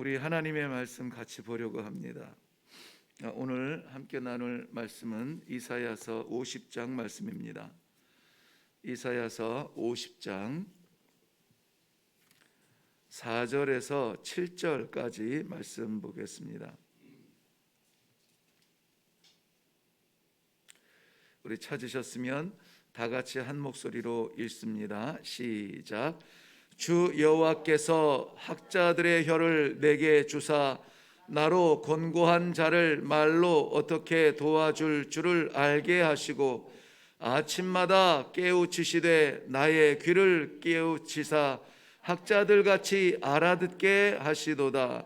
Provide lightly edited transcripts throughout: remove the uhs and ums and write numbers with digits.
우리 하나님의 말씀 같이 보려고 합니다. 오늘 함께 나눌 말씀은 이사야서 50장 말씀입니다. 이사야서 50장 4절에서 7절까지 말씀 보겠습니다. 우리 찾으셨으면 다 같이 한 목소리로 읽습니다. 시작. 주 여호와께서 학자들의 혀를 내게 주사 나로 권고한 자를 말로 어떻게 도와줄 줄을 알게 하시고 아침마다 깨우치시되 나의 귀를 깨우치사 학자들같이 알아듣게 하시도다.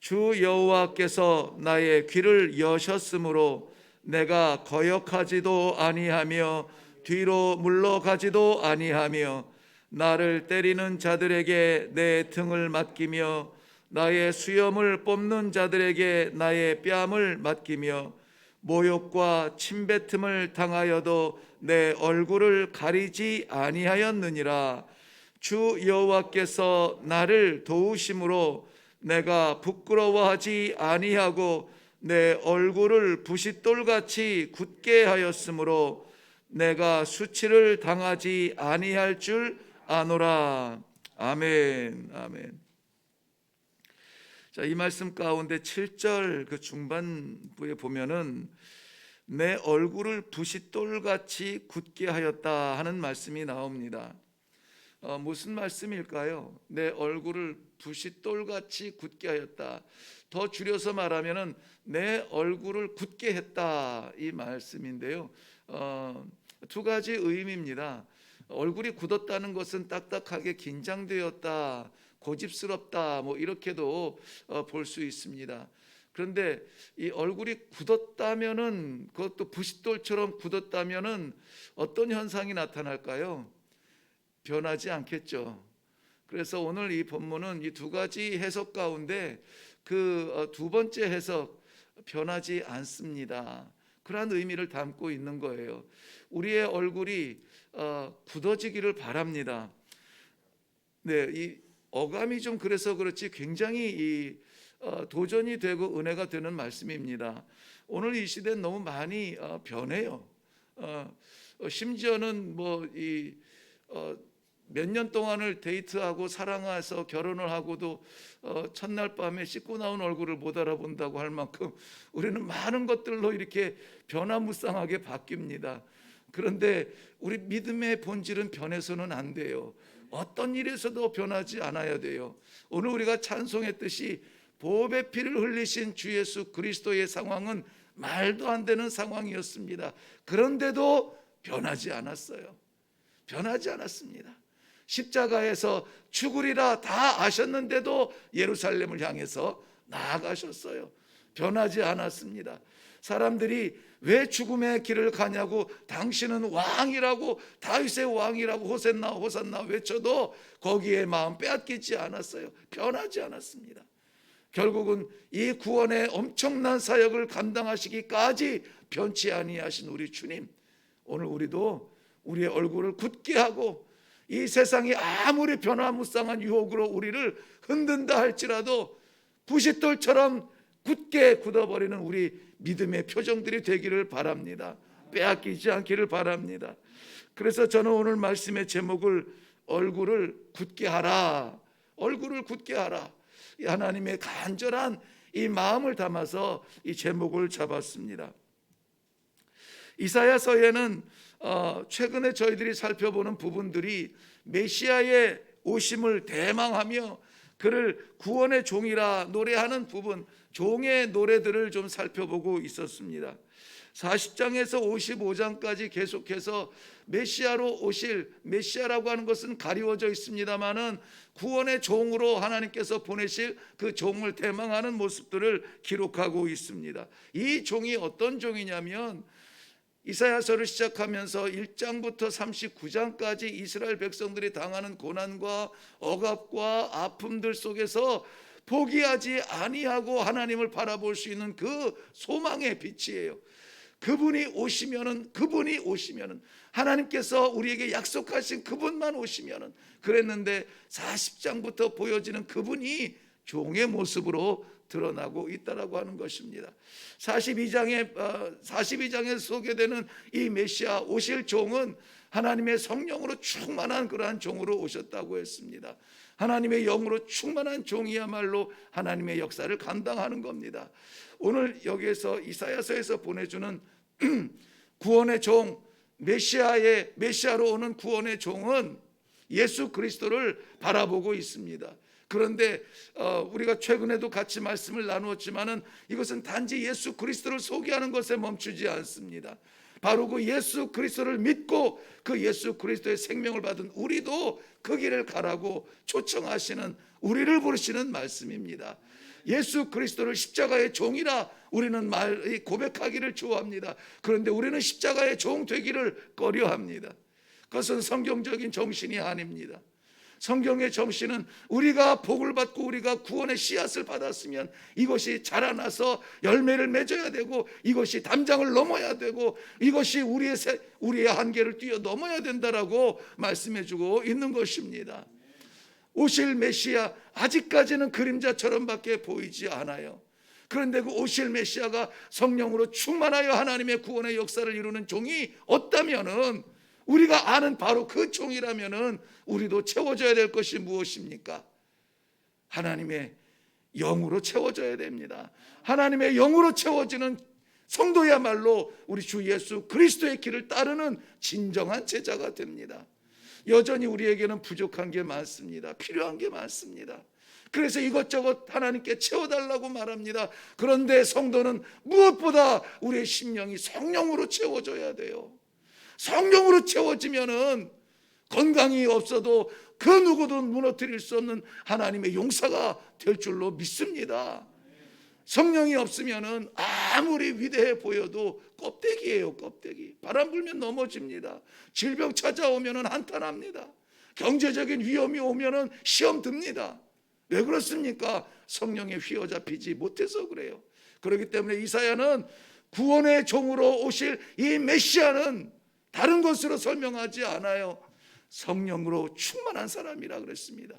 주 여호와께서 나의 귀를 여셨으므로 내가 거역하지도 아니하며 뒤로 물러가지도 아니하며 나를 때리는 자들에게 내 등을 맡기며 나의 수염을 뽑는 자들에게 나의 뺨을 맡기며 모욕과 침뱉음을 당하여도 내 얼굴을 가리지 아니하였느니라. 주 여호와께서 나를 도우심으로 내가 부끄러워하지 아니하고 내 얼굴을 부싯돌같이 굳게 하였으므로 내가 수치를 당하지 아니할 줄 아노라. 아멘. 아멘. 자, 이 말씀 가운데 7절 그 중반부에 보면은 내 얼굴을 부싯돌같이 굳게 하였다 하는 말씀이 나옵니다. 무슨 말씀일까요? 내 얼굴을 부싯돌같이 굳게 하였다. 더 줄여서 말하면은 내 얼굴을 굳게 했다 이 말씀인데요. 두 가지 의미입니다. 얼굴이 굳었다는 것은 딱딱하게 긴장되었다, 고집스럽다, 뭐 이렇게도 볼 수 있습니다. 그런데 이 얼굴이 굳었다면은, 그것도 부싯돌처럼 굳었다면은 어떤 현상이 나타날까요? 변하지 않겠죠. 그래서 오늘 이 본문은 이 두 가지 해석 가운데 그 두 번째 해석, 변하지 않습니다, 그러한 의미를 담고 있는 거예요. 우리의 얼굴이 굳어지기를 바랍니다. 네, 이 어감이 좀 그래서 그렇지 굉장히 도전이 되고 은혜가 되는 말씀입니다. 오늘 이 시대는 너무 많이 변해요. 심지어는 몇 년 동안을 데이트하고 사랑해서 결혼을 하고도 첫날 밤에 씻고 나온 얼굴을 못 알아본다고 할 만큼 우리는 많은 것들로 이렇게 변화무쌍하게 바뀝니다. 그런데 우리 믿음의 본질은 변해서는 안 돼요. 어떤 일에서도 변하지 않아야 돼요. 오늘 우리가 찬송했듯이 보배 피를 흘리신 주 예수 그리스도의 상황은 말도 안 되는 상황이었습니다. 그런데도 변하지 않았어요. 변하지 않았습니다. 십자가에서 죽으리라 다 아셨는데도 예루살렘을 향해서 나아가셨어요. 변하지 않았습니다. 사람들이 왜 죽음의 길을 가냐고, 당신은 왕이라고, 다윗의 왕이라고 호산나 호산나 외쳐도 거기에 마음 빼앗기지 않았어요. 변하지 않았습니다. 결국은 이 구원의 엄청난 사역을 감당하시기까지 변치 아니하신 우리 주님, 오늘 우리도 우리의 얼굴을 굳게 하고 이 세상이 아무리 변화무쌍한 유혹으로 우리를 흔든다 할지라도 부싯돌처럼 굳게 굳어버리는 우리 믿음의 표정들이 되기를 바랍니다. 빼앗기지 않기를 바랍니다. 그래서 저는 오늘 말씀의 제목을 얼굴을 굳게 하라, 얼굴을 굳게 하라, 하나님의 간절한 이 마음을 담아서 이 제목을 잡았습니다. 이사야서에는 최근에 저희들이 살펴보는 부분들이 메시아의 오심을 대망하며 그를 구원의 종이라 노래하는 부분, 종의 노래들을 좀 살펴보고 있었습니다. 40장에서 55장까지 계속해서 메시아로 오실, 메시아라고 하는 것은 가리워져 있습니다마는 구원의 종으로 하나님께서 보내실 그 종을 대망하는 모습들을 기록하고 있습니다. 이 종이 어떤 종이냐면, 이사야서를 시작하면서 1장부터 39장까지 이스라엘 백성들이 당하는 고난과 억압과 아픔들 속에서 포기하지 아니하고 하나님을 바라볼 수 있는 그 소망의 빛이에요. 그분이 오시면은 하나님께서 우리에게 약속하신 그분만 오시면은, 그랬는데 40장부터 보여지는 그분이 종의 모습으로 드러나고 있다라고 하는 것입니다. 42장에 소개되는 이 메시아 오실 종은 하나님의 성령으로 충만한 그러한 종으로 오셨다고 했습니다. 하나님의 영으로 충만한 종이야말로 하나님의 역사를 감당하는 겁니다. 오늘 여기에서 이사야서에서 보내주는 구원의 종, 메시아로 오는 구원의 종은 예수 그리스도를 바라보고 있습니다. 그런데 우리가 최근에도 같이 말씀을 나누었지만은 이것은 단지 예수 그리스도를 소개하는 것에 멈추지 않습니다. 바로 그 예수 그리스도를 믿고 그 예수 그리스도의 생명을 받은 우리도 그 길을 가라고 초청하시는, 우리를 부르시는 말씀입니다. 예수 그리스도를 십자가의 종이라 우리는 고백하기를 좋아합니다. 그런데 우리는 십자가의 종 되기를 꺼려합니다. 그것은 성경적인 정신이 아닙니다. 성경의 정신은 우리가 복을 받고 우리가 구원의 씨앗을 받았으면 이것이 자라나서 열매를 맺어야 되고, 이것이 담장을 넘어야 되고, 이것이 우리의 한계를 뛰어넘어야 된다라고 말씀해주고 있는 것입니다. 오실 메시아, 아직까지는 그림자처럼밖에 보이지 않아요. 그런데 그 오실 메시아가 성령으로 충만하여 하나님의 구원의 역사를 이루는 종이 없다면은, 우리가 아는 바로 그 종이라면은 우리도 채워져야 될 것이 무엇입니까? 하나님의 영으로 채워져야 됩니다. 하나님의 영으로 채워지는 성도야말로 우리 주 예수 그리스도의 길을 따르는 진정한 제자가 됩니다. 여전히 우리에게는 부족한 게 많습니다. 필요한 게 많습니다. 그래서 이것저것 하나님께 채워달라고 말합니다. 그런데 성도는 무엇보다 우리의 심령이 성령으로 채워져야 돼요. 성령으로 채워지면은 건강이 없어도 그 누구도 무너뜨릴 수 없는 하나님의 용사가 될 줄로 믿습니다. 성령이 없으면은 아무리 위대해 보여도 껍데기예요, 껍데기. 바람 불면 넘어집니다. 질병 찾아오면은 한탄합니다. 경제적인 위험이 오면은 시험 듭니다. 왜 그렇습니까? 성령에 휘어잡히지 못해서 그래요. 그렇기 때문에 이사야는 구원의 종으로 오실 이 메시아는 다른 것으로 설명하지 않아요. 성령으로 충만한 사람이라 그랬습니다.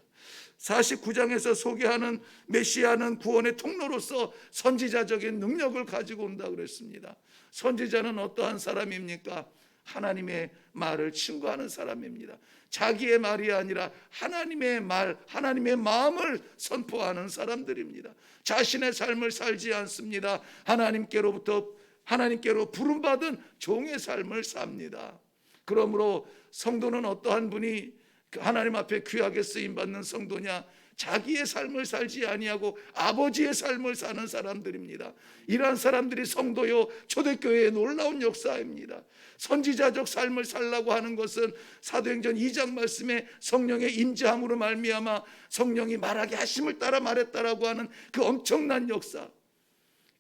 49장에서 소개하는 메시아는 구원의 통로로서 선지자적인 능력을 가지고 온다 그랬습니다. 선지자는 어떠한 사람입니까? 하나님의 말을 증거하는 사람입니다. 자기의 말이 아니라 하나님의 말, 하나님의 마음을 선포하는 사람들입니다. 자신의 삶을 살지 않습니다. 하나님께로 부름받은 종의 삶을 삽니다. 그러므로 성도는 어떠한 분이 하나님 앞에 귀하게 쓰임받는 성도냐? 자기의 삶을 살지 아니하고 아버지의 삶을 사는 사람들입니다. 이러한 사람들이 성도요, 초대교회의 놀라운 역사입니다. 선지자적 삶을 살라고 하는 것은 사도행전 2장 말씀에 성령의 임재함으로 말미암아 성령이 말하게 하심을 따라 말했다라고 하는 그 엄청난 역사,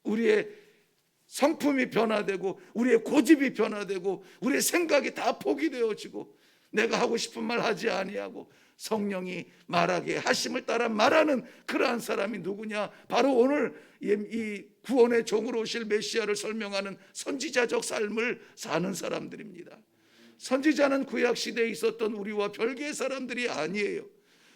우리의 성품이 변화되고 우리의 고집이 변화되고 우리의 생각이 다 포기되어지고 내가 하고 싶은 말 하지 아니하고 성령이 말하게 하심을 따라 말하는 그러한 사람이 누구냐? 바로 오늘 이 구원의 종으로 오실 메시아를 설명하는 선지자적 삶을 사는 사람들입니다. 선지자는 구약시대에 있었던 우리와 별개의 사람들이 아니에요.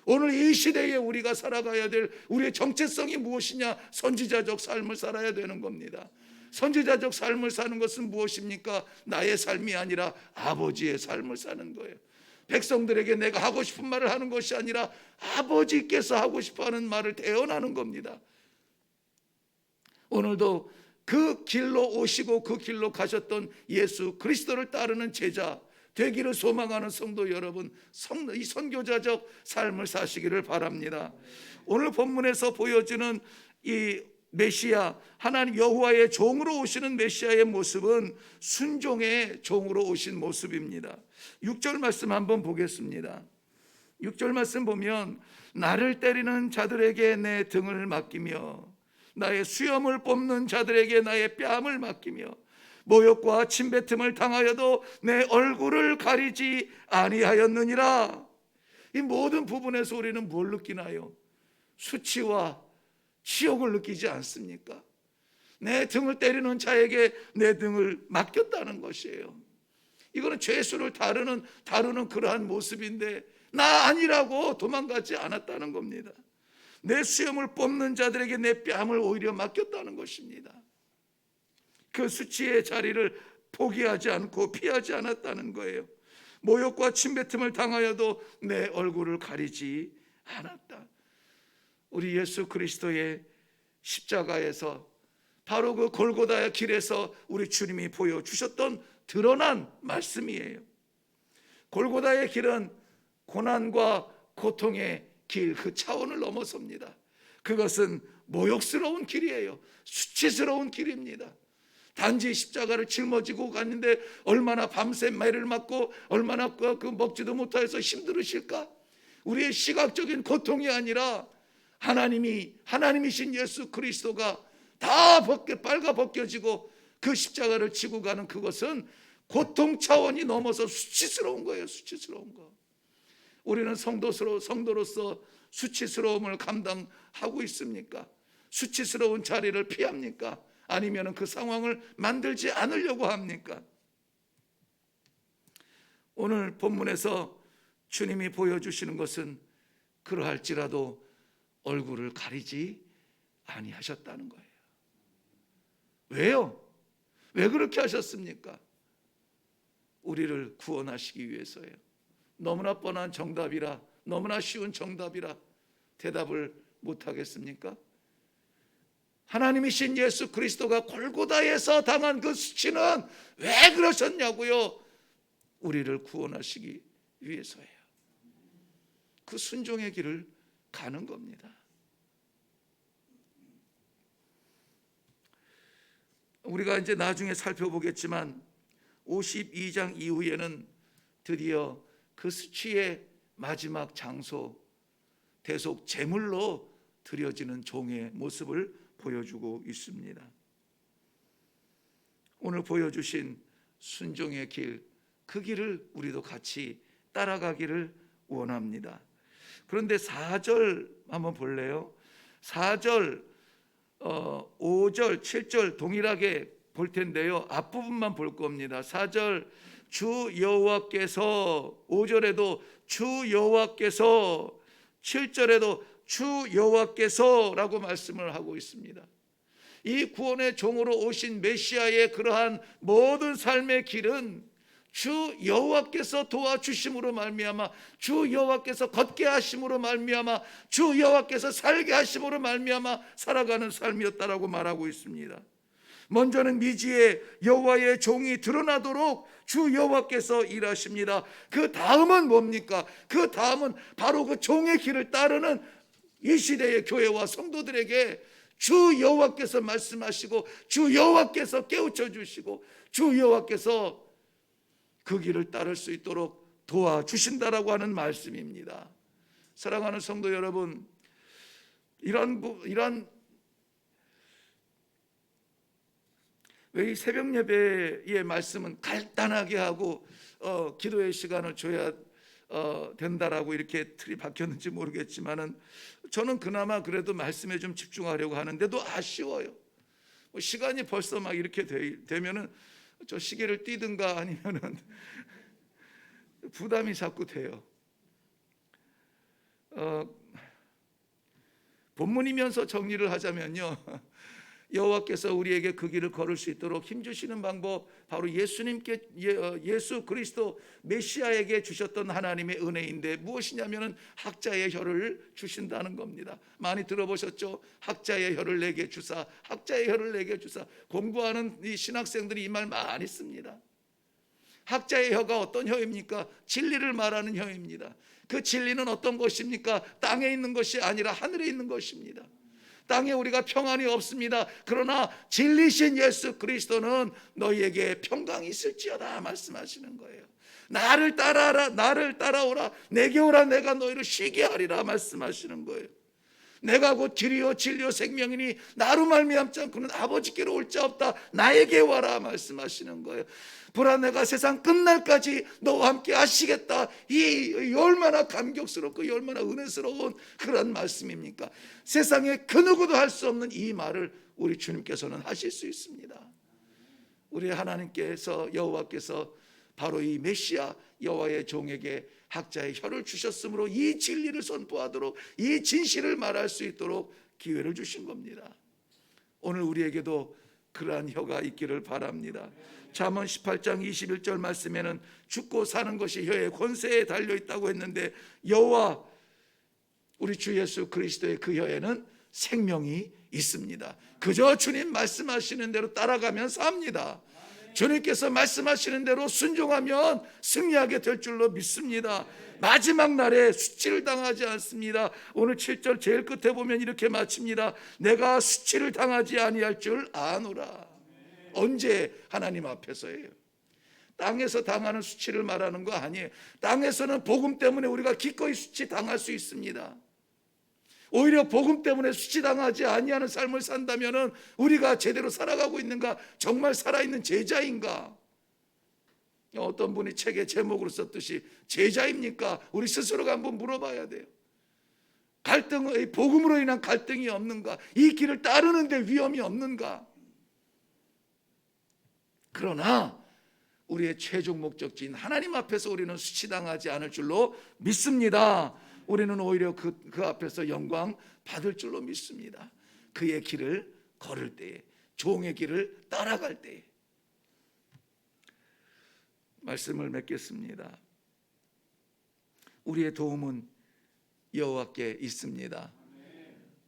오늘 이 시대에 우리가 살아가야 될 우리의 정체성이 무엇이냐? 선지자적 삶을 살아야 되는 겁니다. 선지자적 삶을 사는 것은 무엇입니까? 나의 삶이 아니라 아버지의 삶을 사는 거예요. 백성들에게 내가 하고 싶은 말을 하는 것이 아니라 아버지께서 하고 싶어하는 말을 대언하는 겁니다. 오늘도 그 길로 오시고 그 길로 가셨던 예수 그리스도를 따르는 제자 되기를 소망하는 성도 여러분, 이 선교자적 삶을 사시기를 바랍니다. 오늘 본문에서 보여주는 이 메시아, 하나님 여호와의 종으로 오시는 메시아의 모습은 순종의 종으로 오신 모습입니다. 6절 말씀 한번 보겠습니다. 6절 말씀 보면 나를 때리는 자들에게 내 등을 맡기며 나의 수염을 뽑는 자들에게 나의 뺨을 맡기며 모욕과 침뱉음을 당하여도 내 얼굴을 가리지 아니하였느니라. 이 모든 부분에서 우리는 뭘 느끼나요? 수치와 치욕을 느끼지 않습니까? 내 등을 때리는 자에게 내 등을 맡겼다는 것이에요. 이거는 죄수를 다루는 그러한 모습인데 나 아니라고 도망가지 않았다는 겁니다. 내 수염을 뽑는 자들에게 내 뺨을 오히려 맡겼다는 것입니다. 그 수치의 자리를 포기하지 않고 피하지 않았다는 거예요. 모욕과 침뱉음을 당하여도 내 얼굴을 가리지 않았다. 우리 예수 그리스도의 십자가에서, 바로 그 골고다의 길에서 우리 주님이 보여주셨던 드러난 말씀이에요. 골고다의 길은 고난과 고통의 길, 그 차원을 넘어섭니다. 그것은 모욕스러운 길이에요. 수치스러운 길입니다. 단지 십자가를 짊어지고 갔는데 얼마나 밤새 매를 맞고 얼마나 그 먹지도 못해서 힘들으실까? 우리의 시각적인 고통이 아니라 하나님이신 예수 그리스도가 다 빨가 벗겨지고 그 십자가를 지고 가는 그것은 고통 차원이 넘어서 수치스러운 거예요. 수치스러운 거. 우리는 성도로서 수치스러움을 감당하고 있습니까? 수치스러운 자리를 피합니까? 아니면 그 상황을 만들지 않으려고 합니까? 오늘 본문에서 주님이 보여주시는 것은 그러할지라도 얼굴을 가리지 아니하셨다는 거예요. 왜요? 왜 그렇게 하셨습니까? 우리를 구원하시기 위해서예요. 너무나 뻔한 정답이라, 너무나 쉬운 정답이라 대답을 못하겠습니까? 하나님이신 예수 그리스도가 골고다에서 당한 그 수치는 왜 그러셨냐고요? 우리를 구원하시기 위해서예요. 그 순종의 길을 가는 겁니다. 우리가 이제 나중에 살펴보겠지만 52장 이후에는 드디어 그 수치의 마지막 장소, 대속 제물로 드려지는 종의 모습을 보여주고 있습니다. 오늘 보여주신 순종의 길, 그 길을 우리도 같이 따라가기를 원합니다. 그런데 4절 한번 볼래요? 4절, 5절, 7절 동일하게 볼 텐데요. 앞부분만 볼 겁니다. 4절, 주 여호와께서, 5절에도 주 여호와께서, 7절에도 주 여호와께서라고 말씀을 하고 있습니다. 이 구원의 종으로 오신 메시아의 그러한 모든 삶의 길은 주 여호와께서 도와주심으로 말미암아, 주 여호와께서 걷게 하심으로 말미암아, 주 여호와께서 살게 하심으로 말미암아 살아가는 삶이었다라고 말하고 있습니다. 먼저는 미지의 여호와의 종이 드러나도록 주 여호와께서 일하십니다. 그 다음은 뭡니까? 그 다음은 바로 그 종의 길을 따르는 이 시대의 교회와 성도들에게 주 여호와께서 말씀하시고, 주 여호와께서 깨우쳐 주시고, 주 여호와께서 그 길을 따를 수 있도록 도와주신다라고 하는 말씀입니다. 사랑하는 성도 여러분, 이런 왜 이 새벽 예배의 말씀은 간단하게 하고 기도의 시간을 줘야 된다라고 이렇게 틀이 박혔는지 모르겠지만은, 저는 그나마 그래도 말씀에 좀 집중하려고 하는데도 아쉬워요. 시간이 벌써 막 이렇게 되면은 저 시계를 띄든가 아니면은 부담이 자꾸 돼요. 본문이면서 정리를 하자면요, 여호와께서 우리에게 그 길을 걸을 수 있도록 힘주시는 방법, 바로 예수님께, 예수 그리스도 메시아에게 주셨던 하나님의 은혜인데 무엇이냐면은 학자의 혀를 주신다는 겁니다. 많이 들어보셨죠? 학자의 혀를 내게 주사, 학자의 혀를 내게 주사. 공부하는 이 신학생들이 이 말 많이 씁니다. 학자의 혀가 어떤 혀입니까? 진리를 말하는 혀입니다. 그 진리는 어떤 것입니까? 땅에 있는 것이 아니라 하늘에 있는 것입니다. 땅에 우리가 평안이 없습니다. 그러나 진리신 예수 그리스도는 너희에게 평강이 있을지어다 말씀하시는 거예요. 나를 따라라, 나를 따라오라, 내게 오라, 내가 너희를 쉬게 하리라 말씀하시는 거예요. 내가 곧 길이요 진리요 생명이니 나로 말미암지 않고는 아버지께로 올 자 없다, 나에게 와라 말씀하시는 거예요. 보라, 내가 세상 끝날까지 너와 함께 하시겠다. 이 얼마나 감격스럽고 얼마나 은혜스러운 그런 말씀입니까? 세상에 그 누구도 할 수 없는 이 말을 우리 주님께서는 하실 수 있습니다. 우리 하나님께서, 여호와께서 바로 이 메시아 여호와의 종에게 학자의 혀를 주셨으므로 이 진리를 선포하도록, 이 진실을 말할 수 있도록 기회를 주신 겁니다. 오늘 우리에게도 그러한 혀가 있기를 바랍니다. 잠언 18장 21절 말씀에는 죽고 사는 것이 혀의 권세에 달려있다고 했는데, 여호와 우리 주 예수 그리스도의 그 혀에는 생명이 있습니다. 그저 주님 말씀하시는 대로 따라가면 삽니다. 주님께서 말씀하시는 대로 순종하면 승리하게 될 줄로 믿습니다. 마지막 날에 수치를 당하지 않습니다. 오늘 7절 제일 끝에 보면 이렇게 마칩니다. 내가 수치를 당하지 아니할 줄 아노라. 언제? 하나님 앞에서예요. 땅에서 당하는 수치를 말하는 거 아니에요. 땅에서는 복음 때문에 우리가 기꺼이 수치 당할 수 있습니다. 오히려 복음 때문에 수치당하지 아니하는 삶을 산다면 우리가 제대로 살아가고 있는가? 정말 살아있는 제자인가? 어떤 분이 책에 제목으로 썼듯이 제자입니까? 우리 스스로가 한번 물어봐야 돼요. 갈등의 복음으로 인한 갈등이 없는가? 이 길을 따르는데 위험이 없는가? 그러나 우리의 최종 목적지인 하나님 앞에서 우리는 수치당하지 않을 줄로 믿습니다. 우리는 오히려 그 앞에서 영광 받을 줄로 믿습니다. 그의 길을 걸을 때에, 종의 길을 따라갈 때에. 말씀을 맺겠습니다. 우리의 도움은 여호와께 있습니다.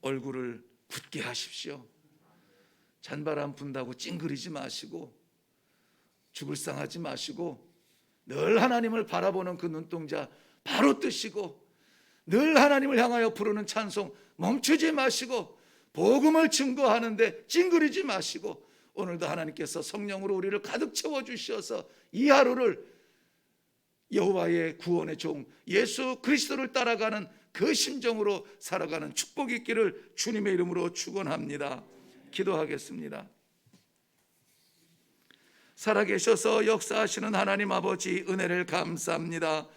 얼굴을 굳게 하십시오. 찬바람 분다고 찡그리지 마시고 죽을 상하지 마시고 늘 하나님을 바라보는 그 눈동자 바로 뜨시고 늘 하나님을 향하여 부르는 찬송 멈추지 마시고 복음을 증거하는데 찡그리지 마시고 오늘도 하나님께서 성령으로 우리를 가득 채워주셔서 이 하루를 여호와의 구원의 종 예수 그리스도를 따라가는 그 심정으로 살아가는 축복이 있기를 주님의 이름으로 축원합니다. 기도하겠습니다. 살아계셔서 역사하시는 하나님 아버지, 은혜를 감사합니다.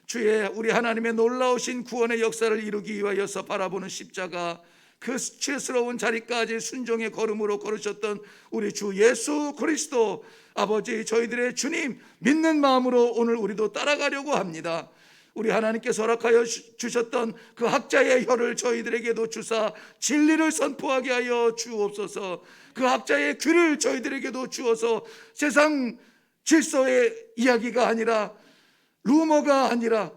주의 우리 하나님의 놀라우신 구원의 역사를 이루기 위하여서 바라보는 십자가, 그 수치스러운 자리까지 순종의 걸음으로 걸으셨던 우리 주 예수 그리스도 아버지, 저희들의 주님 믿는 마음으로 오늘 우리도 따라가려고 합니다. 우리 하나님께서 허락하여 주셨던 그 학자의 혀를 저희들에게도 주사 진리를 선포하게 하여 주옵소서. 그 학자의 귀를 저희들에게도 주어서 세상 질서의 이야기가 아니라, 루머가 아니라,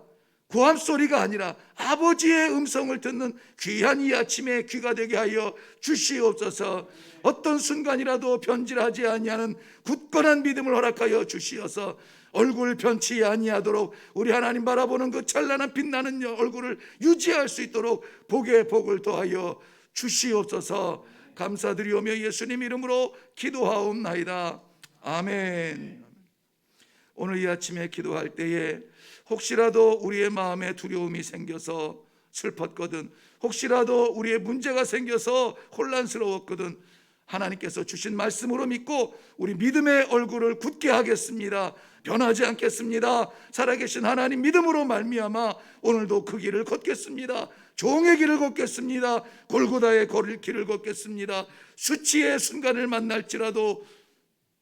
고함 소리가 아니라 아버지의 음성을 듣는 귀한 이 아침에 귀가 되게 하여 주시옵소서. 어떤 순간이라도 변질하지 아니하는 굳건한 믿음을 허락하여 주시어서 얼굴 변치 아니하도록 우리 하나님 바라보는 그 찬란한 빛나는 얼굴을 유지할 수 있도록 복에 복을 더하여 주시옵소서. 감사드리오며 예수님 이름으로 기도하옵나이다. 아멘. 오늘 이 아침에 기도할 때에 혹시라도 우리의 마음에 두려움이 생겨서 슬펐거든, 혹시라도 우리의 문제가 생겨서 혼란스러웠거든, 하나님께서 주신 말씀으로 믿고 우리 믿음의 얼굴을 굳게 하겠습니다. 변하지 않겠습니다. 살아계신 하나님 믿음으로 말미암아 오늘도 그 길을 걷겠습니다. 종의 길을 걷겠습니다. 골고다의 길을 걷겠습니다. 수치의 순간을 만날지라도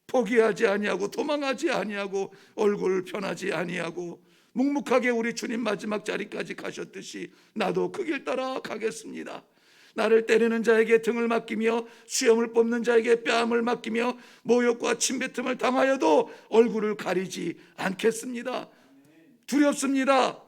포기하지 아니하고 도망하지 아니하고 얼굴 편하지 아니하고 묵묵하게 우리 주님 마지막 자리까지 가셨듯이 나도 그 길 따라 가겠습니다. 나를 때리는 자에게 등을 맡기며 수염을 뽑는 자에게 뺨을 맡기며 모욕과 침뱉음을 당하여도 얼굴을 가리지 않겠습니다. 두렵습니다.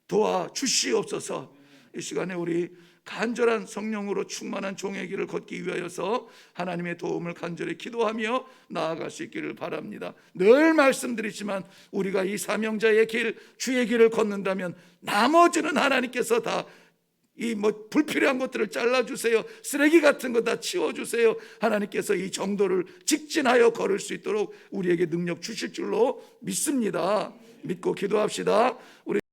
도와주시옵소서. 이 시간에 우리 간절한 성령으로 충만한 종의 길을 걷기 위하여서 하나님의 도움을 간절히 기도하며 나아갈 수 있기를 바랍니다. 늘 말씀드리지만 우리가 이 사명자의 길, 주의 길을 걷는다면 나머지는 하나님께서 다 이 불필요한 것들을 잘라주세요. 쓰레기 같은 거 다 치워주세요. 하나님께서 이 정도를 직진하여 걸을 수 있도록 우리에게 능력 주실 줄로 믿습니다. 믿고 기도합시다. 우리